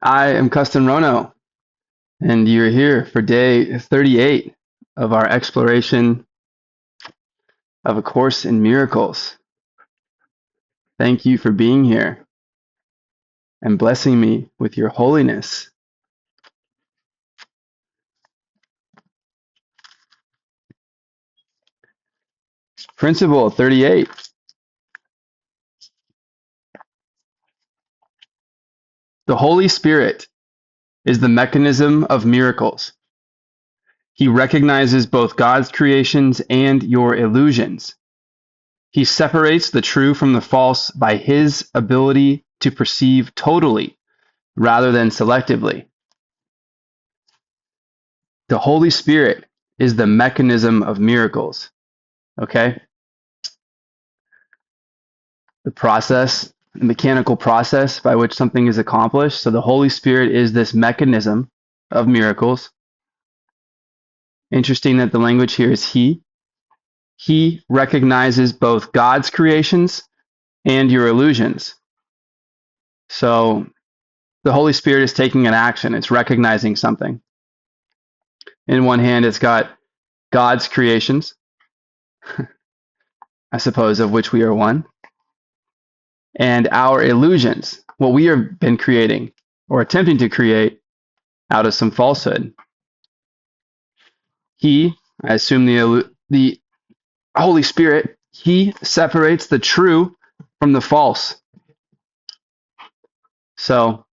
I am Kesten Rono, and you're here for day 38 of our exploration of A Course in Miracles. Thank you for being here and blessing me with your holiness. Principle 38. The Holy Spirit is the mechanism of miracles. He recognizes both God's creations and your illusions. He separates the true from the false by his ability to perceive totally rather than selectively. The Holy Spirit is the mechanism of miracles. Okay? The mechanical process by which something is accomplished. So the Holy Spirit is this mechanism of miracles. Interesting that the language here is He. He recognizes both God's creations and your illusions. So the Holy Spirit is taking an action. It's recognizing something. In one hand, it's got God's creations, I suppose, of which we are one, and our illusions, what we have been creating or attempting to create out of some falsehood. He, I assume the Holy Spirit, he separates the true from the false. So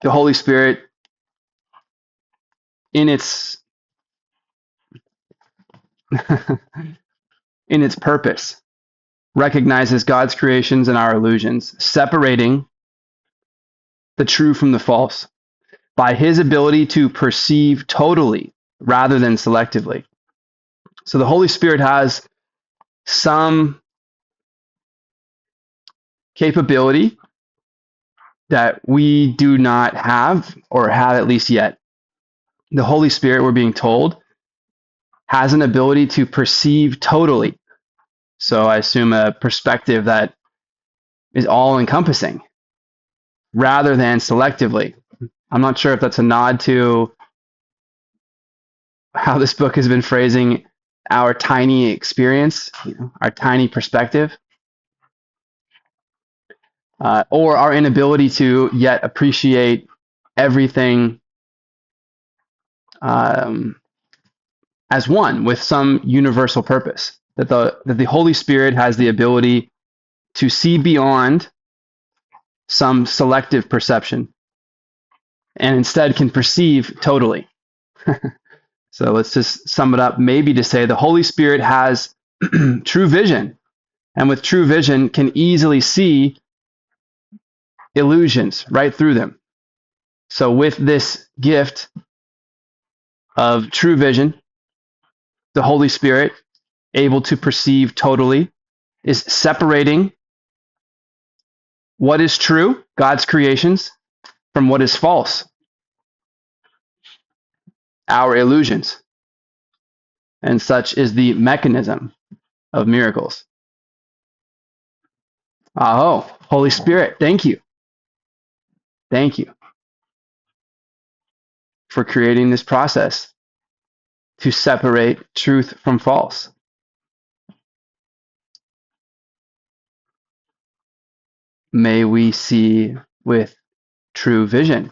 the Holy Spirit, in its in its purpose, recognizes God's creations and our illusions, separating the true from the false by his ability to perceive totally rather than selectively. So the Holy Spirit has some capability that we do not have, or have at least yet. The Holy Spirit, we're being told, has an ability to perceive totally. So I assume a perspective that is all encompassing rather than selectively. I'm not sure if that's a nod to how this book has been phrasing our tiny experience, our tiny perspective, or our inability to yet appreciate everything as one with some universal purpose. That the Holy Spirit has the ability to see beyond some selective perception and instead can perceive totally. So let's just sum it up, maybe to say the Holy Spirit has true vision, and with true vision can easily see illusions right through them. So with this gift of true vision, the Holy Spirit, able to perceive totally, is separating what is true, God's creations, from what is false, our illusions. And such is the mechanism of miracles. Oh, Holy Spirit, thank you. Thank you for creating this process to separate truth from false. May we see with true vision.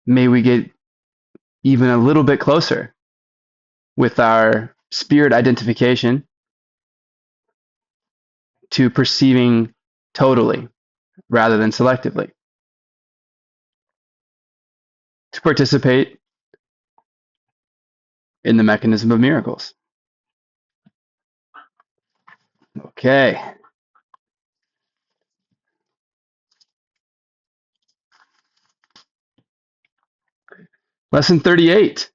May we get even a little bit closer with our spirit identification to perceiving totally rather than selectively. To participate in the mechanism of miracles. Okay. Lesson 38.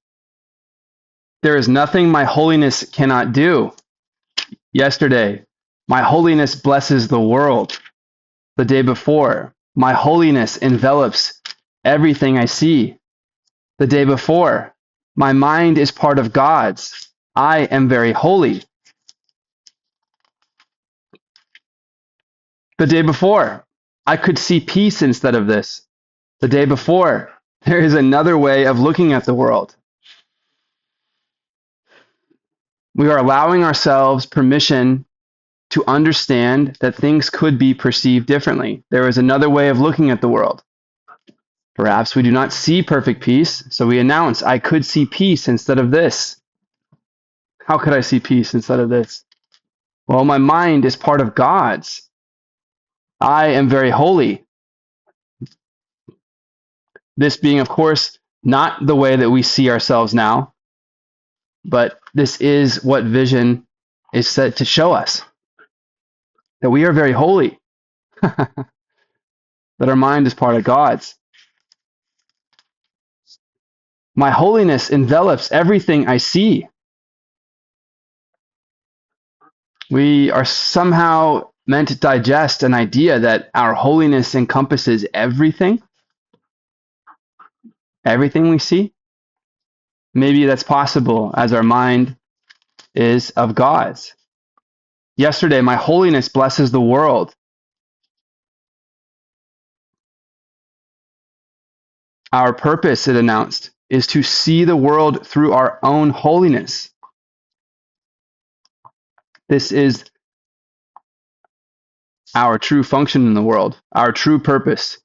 There is nothing my holiness cannot do. Yesterday, my holiness blesses the world. The day before, my holiness envelops everything I see. The day before, my mind is part of God's. I am very holy. The day before, I could see peace instead of this. The day before, there is another way of looking at the world. We are allowing ourselves permission to understand that things could be perceived differently. There is another way of looking at the world. Perhaps we do not see perfect peace, so we announce, I could see peace instead of this. How could I see peace instead of this? Well, my mind is part of God's. I am very holy. This being, of course, not the way that we see ourselves now, but this is what vision is said to show us, that we are very holy, that our mind is part of God's. My holiness envelops everything I see. We are somehow meant to digest an idea that our holiness encompasses everything we see. Maybe that's possible as our mind is of God's. Yesterday, my holiness blesses the world. Our purpose, it announced, is to see the world through our own holiness. This is our true function in the world. Our true purpose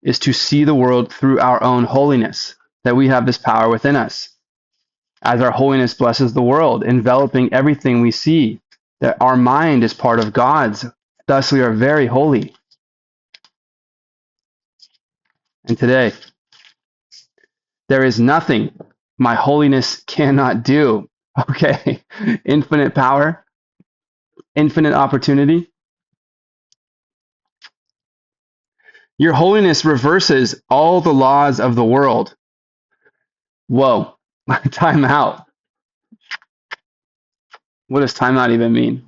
is to see the world through our own holiness, that we have this power within us. As our holiness blesses the world, enveloping everything we see, that our mind is part of God's. Thus, we are very holy. And today, there is nothing my holiness cannot do. Okay, infinite power, infinite opportunity. Your holiness reverses all the laws of the world. Whoa, time out. What does time out even mean?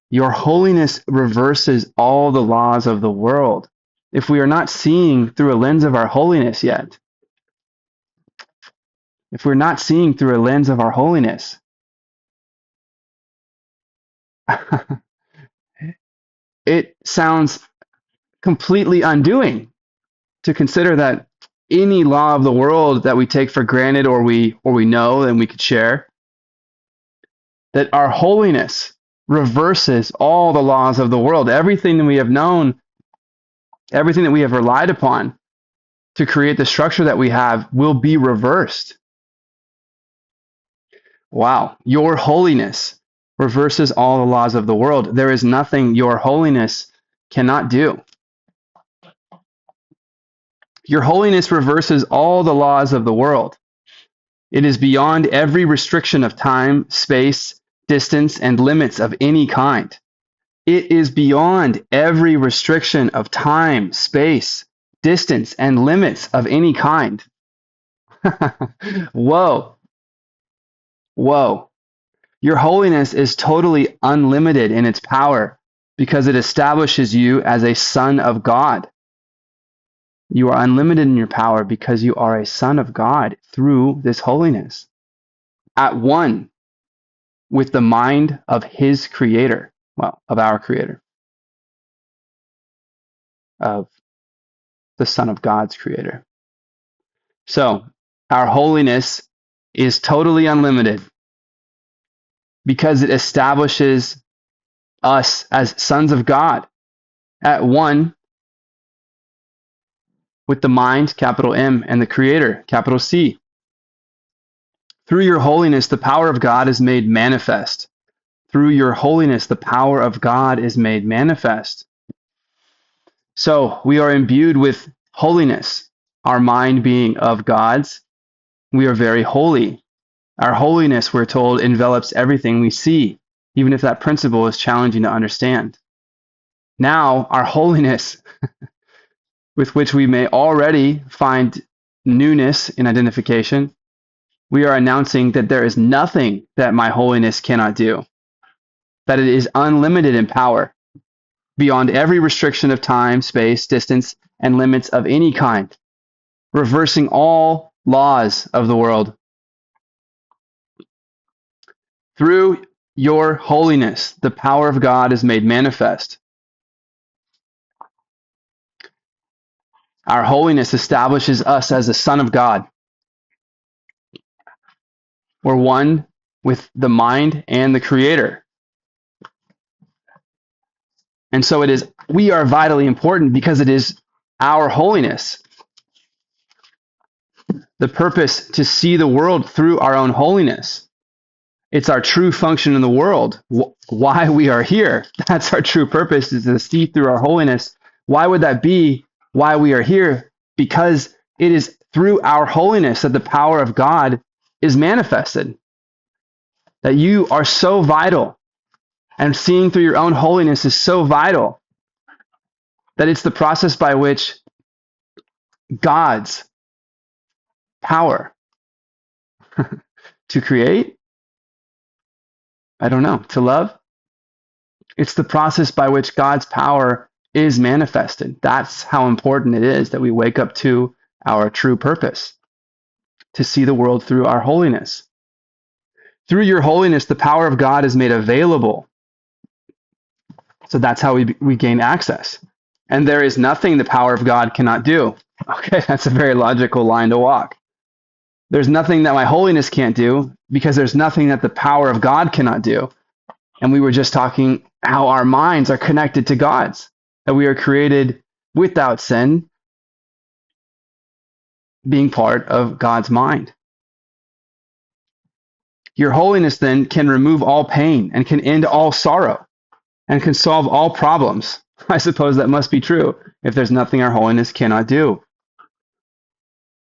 Your holiness reverses all the laws of the world. If we are not seeing through a lens of our holiness yet, if we're not seeing through a lens of our holiness, it sounds completely undoing to consider that any law of the world that we take for granted or we know and we could share, that our holiness reverses all the laws of the world. Everything that we have known, everything that we have relied upon to create the structure that we have will be reversed. Wow, your holiness reverses all the laws of the world. There is nothing your holiness cannot do. Your holiness reverses all the laws of the world. It is beyond every restriction of time, space, distance, and limits of any kind. It is beyond every restriction of time, space, distance, and limits of any kind. Whoa. Whoa. Your holiness is totally unlimited in its power because it establishes you as a son of God. You are unlimited in your power because you are a son of God through this holiness, at one with the mind of his creator, well, of our creator, of the Son of God's creator. So our holiness is totally unlimited because it establishes us as sons of God at one with the mind, capital M, and the creator, capital C. Through your holiness, the power of God is made manifest. Through your holiness, the power of God is made manifest. So we are imbued with holiness, our mind being of God's. We are very holy. Our holiness, we're told, envelops everything we see, even if that principle is challenging to understand. Now, our holiness, with which we may already find newness in identification, we are announcing that there is nothing that my holiness cannot do, that it is unlimited in power, beyond every restriction of time, space, distance, and limits of any kind, reversing all laws of the world. Through your holiness, the power of God is made manifest. Our holiness establishes us as a son of God. We're one with the mind and the Creator. And so we are vitally important because it is our holiness, the purpose to see the world through our own holiness. It's our true function in the world, why we are here. That's our true purpose, is to see through our holiness. Why would that be why we are here? Because it is through our holiness that the power of God is manifested. That you are so vital, and seeing through your own holiness is so vital, that it's the process by which God's power to create, I don't know, to love, it's the process by which God's power is manifested. That's how important it is that we wake up to our true purpose, to see the world through our holiness. Through your holiness, the power of God is made available. So that's how we gain access. And there is nothing the power of God cannot do. Okay, that's a very logical line to walk. There's nothing that my holiness can't do, because there's nothing that the power of God cannot do. And we were just talking how our minds are connected to God's, that we are created without sin, being part of God's mind. Your holiness then can remove all pain and can end all sorrow and can solve all problems. I suppose that must be true if there's nothing our holiness cannot do.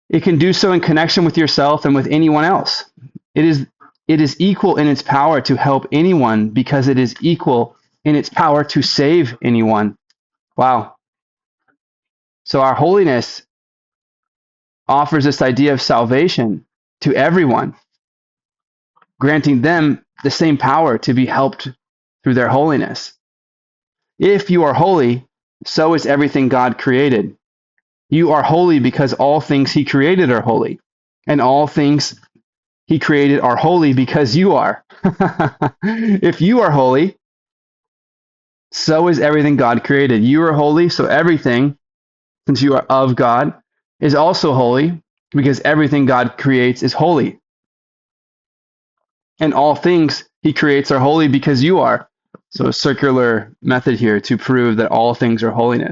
It can do so in connection with yourself and with anyone else. It is equal in its power to help anyone, because it is equal in its power to save anyone. Wow. So our holiness offers this idea of salvation to everyone, granting them the same power to be helped through their holiness. If you are holy, so is everything God created. You are holy because all things He created are holy, and all things He created are holy because you are. If you are holy, so is everything God created. You are holy, so everything, since you are of God, is also holy, because everything God creates is holy. And all things He creates are holy because you are. So a circular method here to prove that all things are holy,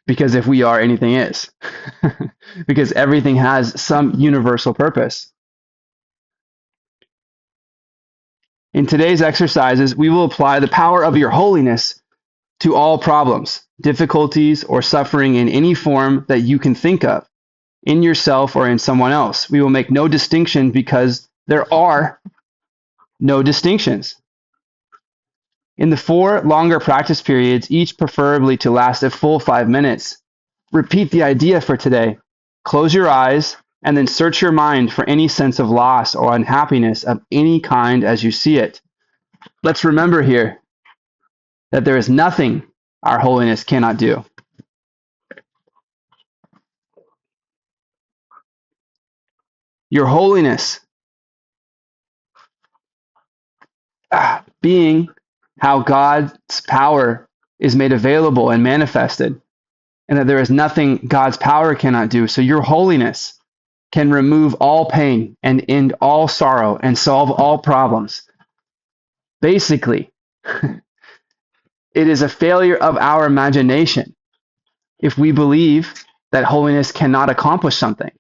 because if we are, anything is. Because everything has some universal purpose. In today's exercises, we will apply the power of your holiness to all problems, difficulties, or suffering in any form that you can think of, in yourself or in someone else. We will make no distinction, because there are no distinctions. In the 4 longer practice periods, each preferably to last a full 5 minutes, repeat the idea for today. Close your eyes and then search your mind for any sense of loss or unhappiness of any kind as you see it. Let's remember here that there is nothing our holiness cannot do. Your holiness, being how God's power is made available and manifested, and that there is nothing God's power cannot do. So your holiness can remove all pain and end all sorrow and solve all problems. Basically, it is a failure of our imagination if we believe that holiness cannot accomplish something.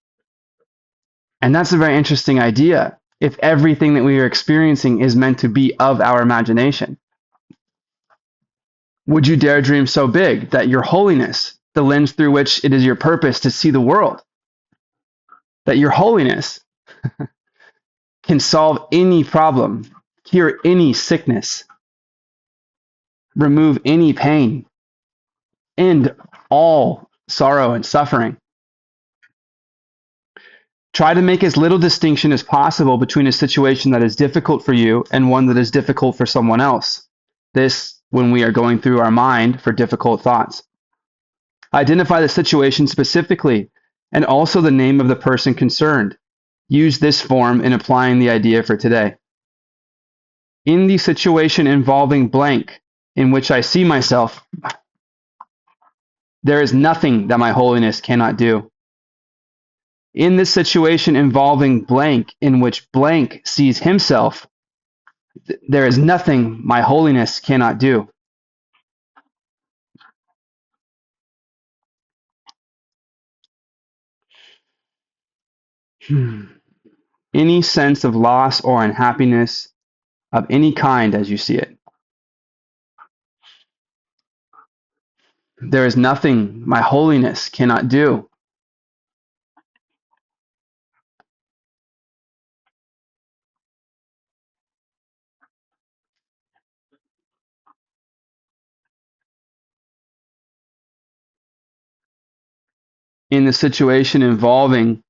And that's a very interesting idea, if everything that we are experiencing is meant to be of our imagination. Would you dare dream so big that your holiness, the lens through which it is your purpose to see the world, that your holiness can solve any problem, cure any sickness, remove any pain, end all sorrow and suffering? Try to make as little distinction as possible between a situation that is difficult for you and one that is difficult for someone else. This, when we are going through our mind for difficult thoughts. Identify the situation specifically and also the name of the person concerned. Use this form in applying the idea for today. In the situation involving blank, in which I see myself, There is nothing that my holiness cannot do. In this situation involving blank, in which blank sees himself, there is nothing my holiness cannot do. Any sense of loss or unhappiness of any kind as you see it. There is nothing my holiness cannot do. In the situation involving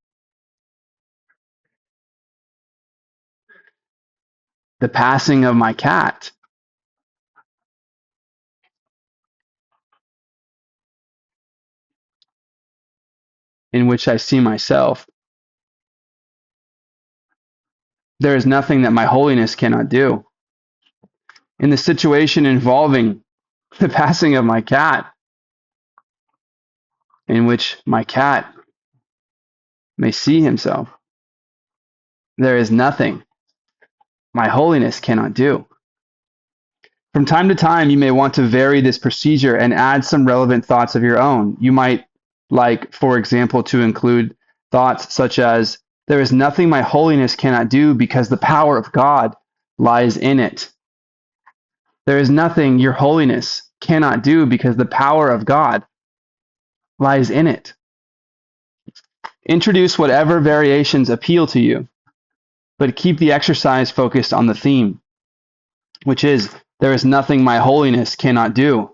the passing of my cat, in which I see myself, there is nothing that my holiness cannot do. In the situation involving the passing of my cat, in which my cat may see himself, there is nothing my holiness cannot do. From time to time, you may want to vary this procedure and add some relevant thoughts of your own. You might like, for example, to include thoughts such as, there is nothing my holiness cannot do because the power of God lies in it. There is nothing your holiness cannot do because the power of God lies in it. Introduce whatever variations appeal to you, but keep the exercise focused on the theme, which is, there is nothing my holiness cannot do.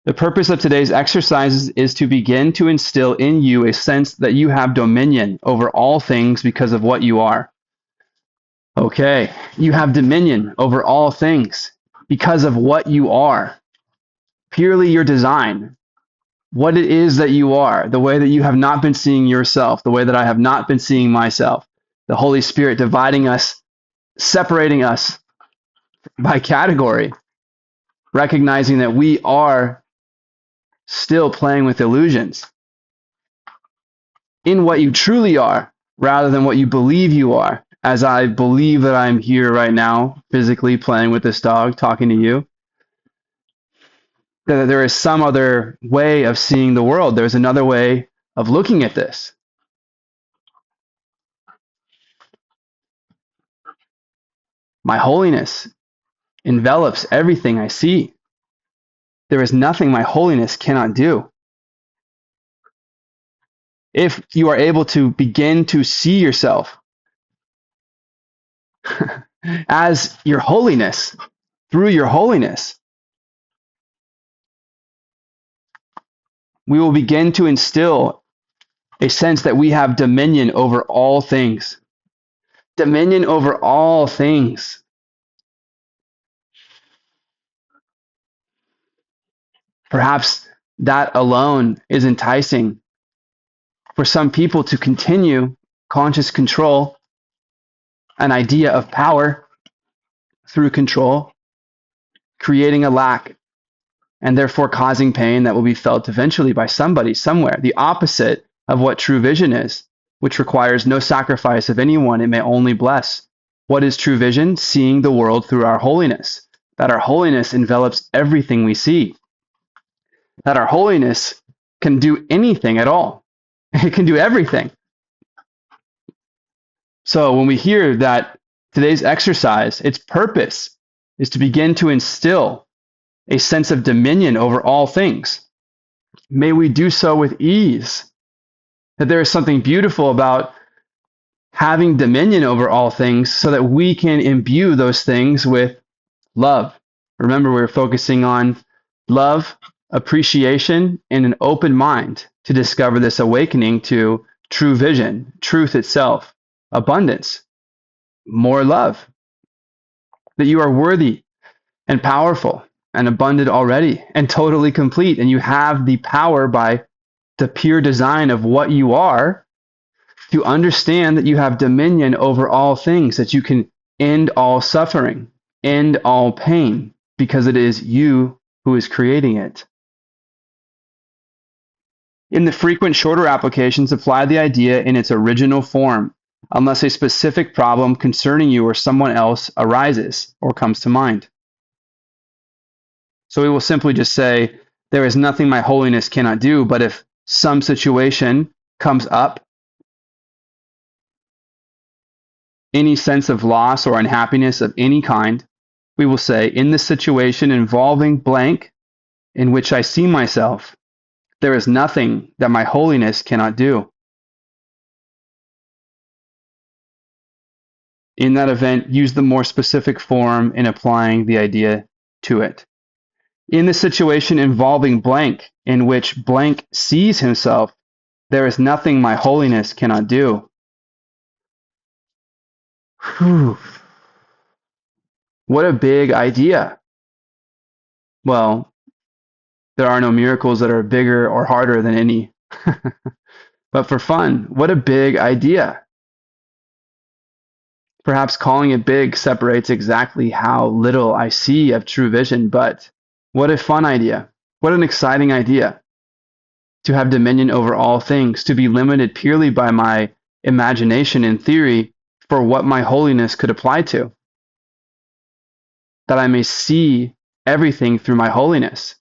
The purpose of today's exercises is to begin to instill in you a sense that you have dominion over all things because of what you are. Okay, you have dominion over all things because of what you are. Purely your design, what it is that you are, the way that you have not been seeing yourself, the way that I have not been seeing myself. The Holy Spirit dividing us, separating us by category, recognizing that we are still playing with illusions in what you truly are rather than what you believe you are. As I believe that I'm here right now, physically playing with this dog, talking to you, that there is some other way of seeing the world. There's another way of looking at this. My holiness envelops everything I see. There is nothing my holiness cannot do. If you are able to begin to see yourself as your holiness, through your holiness, we will begin to instill a sense that we have dominion over all things. Dominion over all things. Perhaps that alone is enticing for some people to continue conscious control, an idea of power through control, creating a lack and therefore causing pain that will be felt eventually by somebody somewhere. The opposite of what true vision is, which requires no sacrifice of anyone. It may only bless. What is true vision? Seeing the world through our holiness. That our holiness envelops everything we see. That our holiness can do anything at all. It can do everything. So when we hear that today's exercise, its purpose is to begin to instill a sense of dominion over all things, may we do so with ease. That there is something beautiful about having dominion over all things so that we can imbue those things with love. Remember, we're focusing on love, appreciation, and an open mind to discover this awakening to true vision, truth itself, abundance, more love, that you are worthy and powerful and abundant already and totally complete. And you have the power by the pure design of what you are to understand that you have dominion over all things, that you can end all suffering, end all pain, because it is you who is creating it. In the frequent shorter applications, apply the idea in its original form, unless a specific problem concerning you or someone else arises or comes to mind. So we will simply just say, there is nothing my holiness cannot do, but if some situation comes up, any sense of loss or unhappiness of any kind, we will say, in this situation involving blank in which I see myself, there is nothing that my holiness cannot do. In that event, use the more specific form in applying the idea to it. In the situation involving blank in which blank sees himself, there is nothing my holiness cannot do. Whew. What a big idea. Well, there are no miracles that are bigger or harder than any. But for fun, what a big idea. Perhaps calling it big separates exactly how little I see of true vision, but what a fun idea. What an exciting idea. To have dominion over all things, to be limited purely by my imagination and theory for what my holiness could apply to. That I may see everything through my holiness.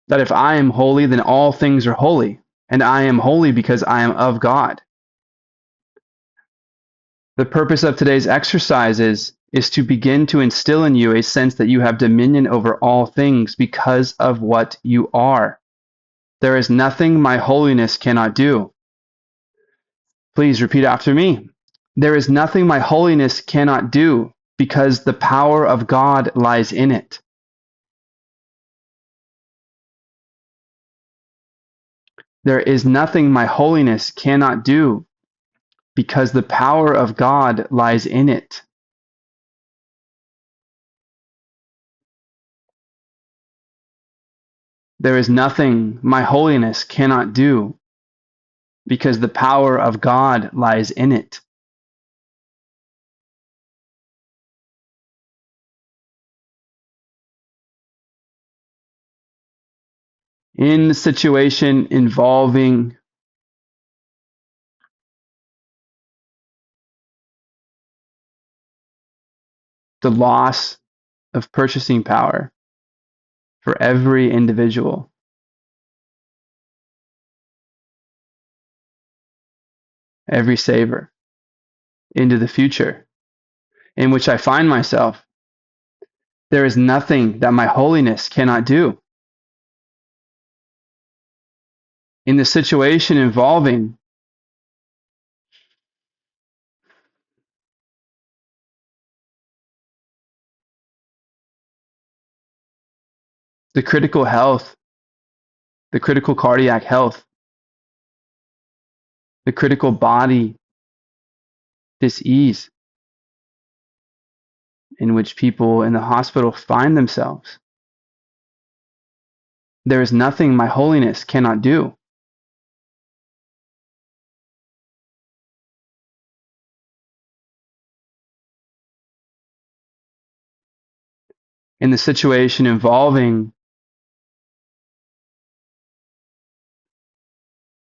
That if I am holy, then all things are holy, and I am holy because I am of God. The purpose of today's exercise is to begin to instill in you a sense that you have dominion over all things because of what you are. There is nothing my holiness cannot do. Please repeat after me. There is nothing my holiness cannot do because the power of God lies in it. There is nothing my holiness cannot do because the power of God lies in it. There is nothing my holiness cannot do because the power of God lies in it. In the situation involving the loss of purchasing power for every individual, every saver, into the future in which I find myself, there is nothing that my holiness cannot do. In the situation involving the critical health, the critical cardiac health, the critical body dis-ease in which people in the hospital find themselves, there is nothing my holiness cannot do. In the situation involving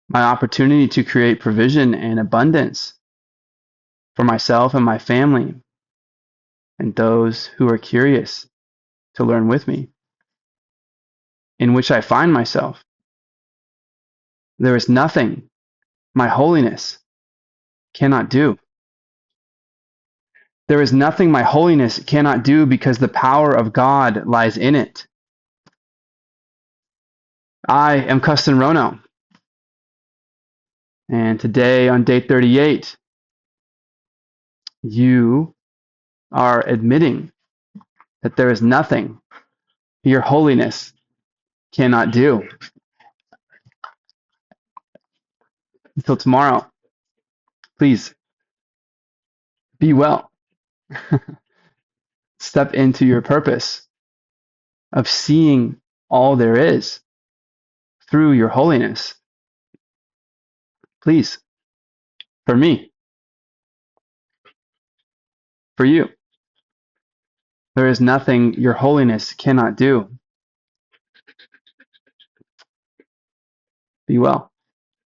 my opportunity to create provision and abundance for myself and my family and those who are curious to learn with me, in which I find myself, there is nothing my holiness cannot do. There is nothing my holiness cannot do because the power of God lies in it. I am Kesten Rono, and today on day 38, you are admitting that there is nothing your holiness cannot do. Until tomorrow, please be well. Step into your purpose of seeing all there is through your holiness. Please, for me, for you, there is nothing your holiness cannot do. Be well.